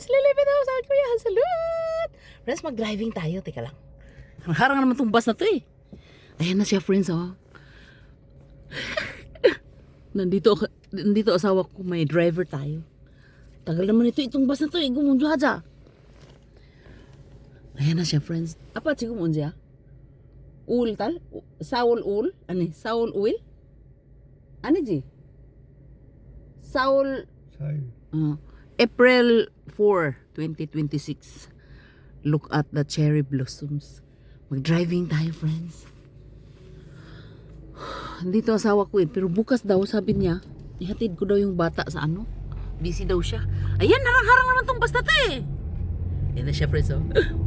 friends! Lilipit ako sa Korea. Salute! Friends, mag-driving tayo. Teka lang. Harang naman itong bus na to eh. Ayan na siya, friends, oh. Nandito asawa ko. May driver tayo. Tagal naman itong bus na to eh. Gumunjo haja. Ayan na siya, friends. Apa 지금 언제야? 5월달? 4월 5월? 아니 4월 5일? 아니지? 4월 April 4, 2026. Look at the cherry blossoms. Mag-driving tayo, friends. Dito asawa ko eh. Pero bukas daw, sabi niya, ihatid ko daw yung bata sa ano. Busy daw siya. Ayan, harang-harang naman tong basta to eh. Yan na siya, friends. Oh,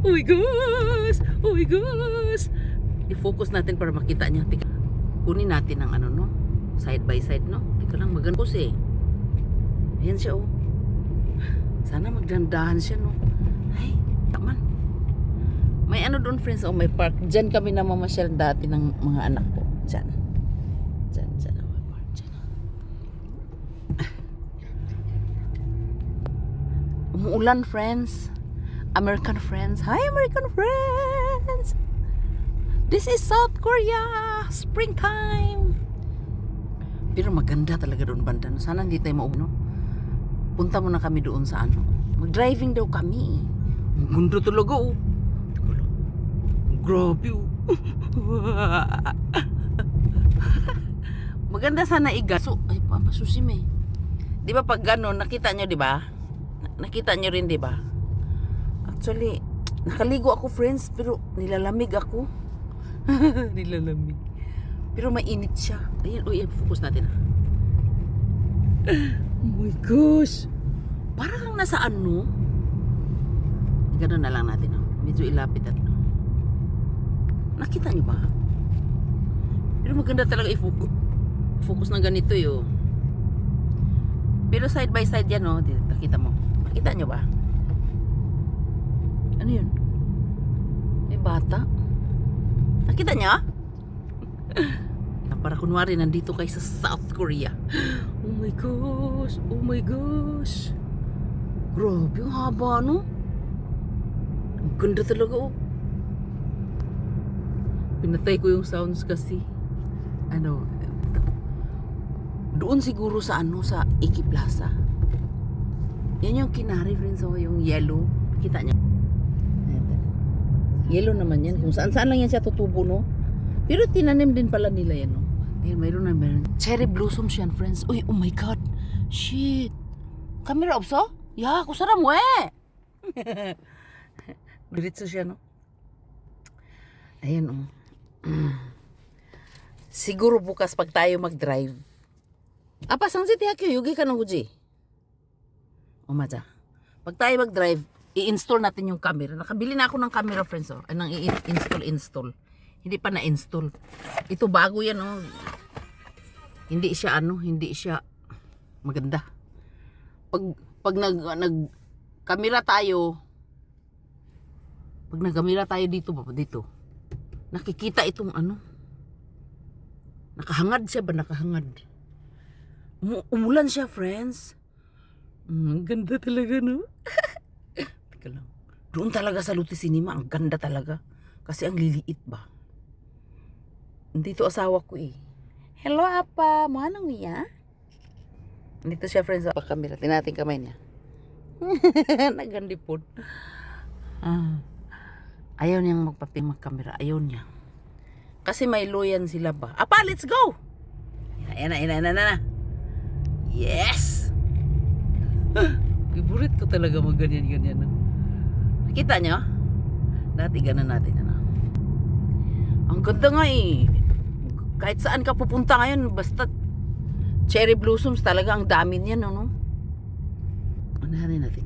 oh my gosh! Oh my gosh! I-focus natin para makita niya. Tika, kunin natin ang ano, no? Side by side, no? Tika lang, maganda eh. Ayan siya, oh. Sana magdandahan siya, no? Ay, taman. May ano doon, friends, oh, may park. Diyan kami na mamasyal dati ng mga anak ko. Diyan. Diyan ang park. Diyan. Umuulan, friends. American friends. Hi, American friends! This is South Korea! Springtime! Pero maganda talaga doon banda. Sana hindi tayo no? Punta muna kami doon sa ano. Mag-driving daw kami. Ang ganda talaga, oh. Grabe, oh. Maganda sana igaso. Ay, papasusim eh. Di ba pag gano'n, nakita nyo, di ba? Nakita nyo rin, di ba? Actually, nakaligo ako, friends, pero nilalamig ako. Nilalamig. Pero mainit siya. Ayan, uy, focus natin. Oh my gosh. Parang kang nasa ano. Ganun na lang natin, oh. Medyo ilapit at no. Nakita niyo ba? Pero maganda talaga i-focus. Focus ng ganito, yo. Pero side by side yan, oh. Nakita mo. Nakita niyo ba? Ano yun? May bata? Nakita niya? Para kunwari nandito kayo sa South Korea. Oh my gosh! Oh my gosh! Grabe, ang haba, no? Ang ganda talaga, oh. Pinatay ko yung sounds kasi ano, doon siguro sa ano, sa Iki Plaza. Yan yung kinari, friends, oh, yung yellow. Kita niya? Yellow naman yan. Kung saan lang yan siya tutubo, no? Pero tinanim din pala nila yan, no? Ayun, mayroon na meron. Cherry blossoms yan, friends. Uy, oh my God. Shit. Camera 없어? 야, 그 사람 왜? Diretso siya, no? Ayun, oh. Siguro bukas pag tayo mag-drive. Apa, 상지 대학교 여기 가는 거지? 맞아. Pag tayo mag-drive, i-install natin yung camera. Nakabili na ako ng camera, friends, oh. Nang i-install. Hindi pa na-install. Ito bago yan, oh. Hindi siya maganda. Pag nag-camera tayo, pag nag-camera tayo dito, nakikita itong ano. Nakahangad siya ba? Nakahangad. Umulan siya, friends. Ang ganda talaga, no? Teka lang. Doon talaga sa Lute Cinema, ang ganda talaga. Kasi ang liliit ba? Dito asawa ko eh. Hello, apa? Manong niya? Dito siya, friends. Pagkamera. Tinating kamay niya. Nagandipod. Ayaw niyang magkamera. Ayaw niya. Kasi may loyan sila ba? Apa, let's go! Ayan na. Yes! Favorite ko talaga ganyan. Nakita niyo? Dati ganun natin. Ano? Ang ganda nga eh. Kahit saan ka pupunta ngayon, basta cherry blossoms talaga, ang dami niyan, no? Unahin natin.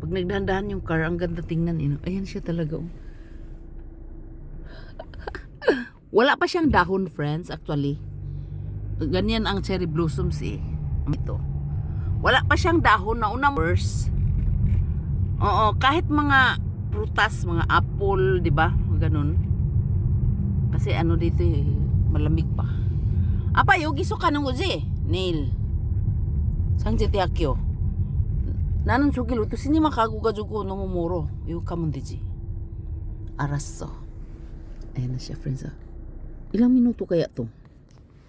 Pag nagdahan-dahan yung car, ang ganda tingnan, ayan siya talaga, oh. Wala pa siyang dahon, friends, actually. Ganyan ang cherry blossoms eh. Ito. Wala pa siyang dahon na unang verse. Oo, kahit mga prutas, mga apple, di ba? Ganun. Kasi ano dito eh, malamig pa. Apa, yogi so kanong uji? Nail. Sang jete hakyo. 나는 저기 로또 시니마 가고 가지고 너무 멀어. 이거 가면 되지. 알았어. Ayan na siya, friends. Ilang minuto kaya to?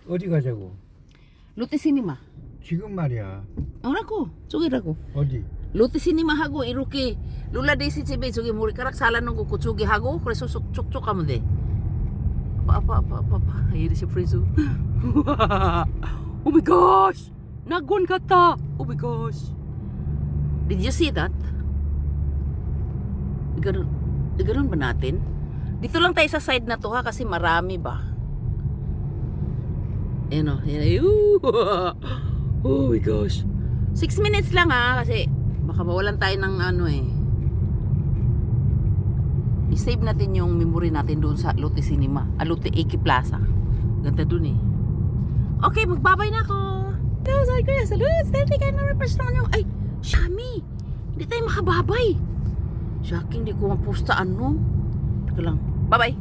어디 가자고? 롯데 시니마. 지금 말이야. 알았고. 저기라고. 어디? 롯데 시니마 하고 이렇게 룰라 데이시 집에 저기 머리카락 살라는 거 저기 하고 그래서 촉촉 가면 돼. 아빠. Ayan na siya, friends. Oh my gosh! Nagwan kata! Oh my gosh! Did you see that? Ganun ba natin? Dito lang tayo sa side na to ha kasi marami ba. Ayan o. Oh my gosh. 6 minutes lang ha kasi baka mawalan tayo ng ano eh. I-save natin yung memory natin doon sa Lotte Cinema. Lotte Iki Plaza. Ganda doon eh. Okay, magbabay na ako. Sabi ko, salud, steady ka na refresh naman yung, ay, Shami, hindi tayo makababay. Shocking, di ko mapusta ano. Teka lang, bye-bye.